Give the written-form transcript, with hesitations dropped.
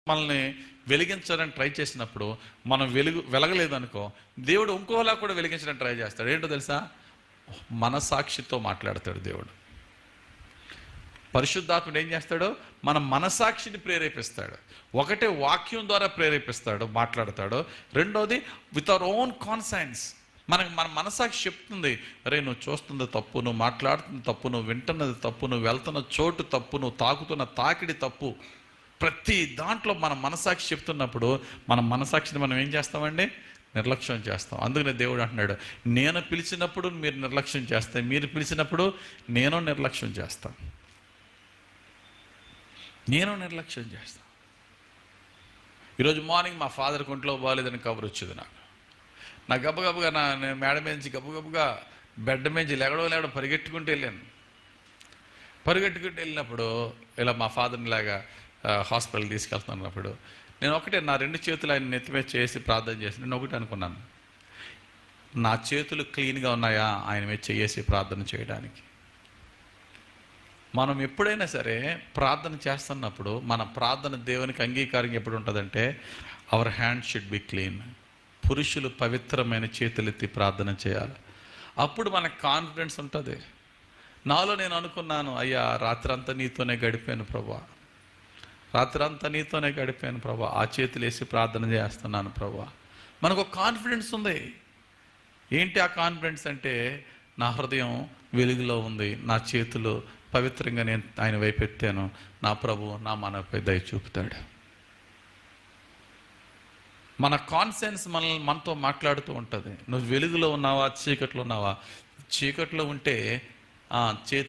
మనల్ని వెలిగించాలని ట్రై చేసినప్పుడు మనం వెలగలేదనుకో, దేవుడు ఇంకోలా కూడా వెలిగించడానికి ట్రై చేస్తాడు. ఏంటో తెలుసా? మనసాక్షితో మాట్లాడతాడు దేవుడు. పరిశుద్ధాత్ముడు ఏం చేస్తాడు? మన మనసాక్షిని ప్రేరేపిస్తాడు. ఒకటే వాక్యం ద్వారా ప్రేరేపిస్తాడు, మాట్లాడతాడు. రెండోది విత్ అవర్ ఓన్ కాన్సైన్స్. మన మనసాక్షి చెప్తుంది, అరే నువ్వు చూస్తుంది తప్పు, నువ్వు మాట్లాడుతుంది తప్పు, నువ్వు వింటున్నది తప్పు, నువ్వు వెళ్తున్న చోటు తప్పు, నువ్వు తాకుతున్న తాకిడి తప్పు. ప్రతి దాంట్లో మన మనసాక్షి చెప్తున్నప్పుడు మన మనసాక్షిని మనం ఏం చేస్తామండి? నిర్లక్ష్యం చేస్తాం. అందుకనే దేవుడు అంటున్నాడు, నేను పిలిచినప్పుడు మీరు నిర్లక్ష్యం చేస్తే, మీరు పిలిచినప్పుడు నేను నిర్లక్ష్యం చేస్తాను. నేను నిర్లక్ష్యం చేస్తాను. ఈరోజు మార్నింగ్ మా ఫాదర్ ఒంట్లో బాగాలేదని కబురు వచ్చింది నాకు గబగబగా నేను మేడ మీద గబగబగా బెడ్ మీద లేగడం పరిగెట్టుకుంటూ వెళ్ళినప్పుడు ఇలా మా ఫాదర్ని లాగా హాస్పిటల్ తీసుకెళ్తున్నప్పుడు నేను ఒకటే నా 2 చేతులు ఆయన నెత్తిమీద చేసి ప్రార్థన చేసి నేను ఒకటి అనుకున్నాను, నా చేతులు క్లీన్గా ఉన్నాయా ఆయన మీద చేసి ప్రార్థన చేయడానికి. మనం ఎప్పుడైనా సరే ప్రార్థన చేస్తున్నప్పుడు మన ప్రార్థన దేవునికి అంగీకారం ఎప్పుడు ఉంటుందంటే our hand should be clean. పురుషులు పవిత్రమైన చేతులెత్తి ప్రార్థన చేయాలి. అప్పుడు మనకు కాన్ఫిడెన్స్ ఉంటుంది. నాలో నేను అనుకున్నాను, అయ్యా రాత్రంతా నీతోనే గడిపాను ప్రభా, రాత్రంతా నీతోనే గడిపాను ప్రభా, ఆ చేతులు వేసి ప్రార్థన చేస్తున్నాను ప్రభా. మనకు ఒక కాన్ఫిడెన్స్ ఉంది. ఏంటి ఆ కాన్ఫిడెన్స్ అంటే, నా హృదయం వెలుగులో ఉంది, నా చేతులు పవిత్రంగా నేను ఆయన వైపు ఎత్తాను, నా ప్రభు నా మనపై దయ చూపుతాడు. మన కాన్సెన్స్ మనతో మాట్లాడుతూ ఉంటుంది. నువ్వు వెలుగులో ఉన్నావా చీకట్లో ఉన్నావా? చీకట్లో ఉంటే చేతి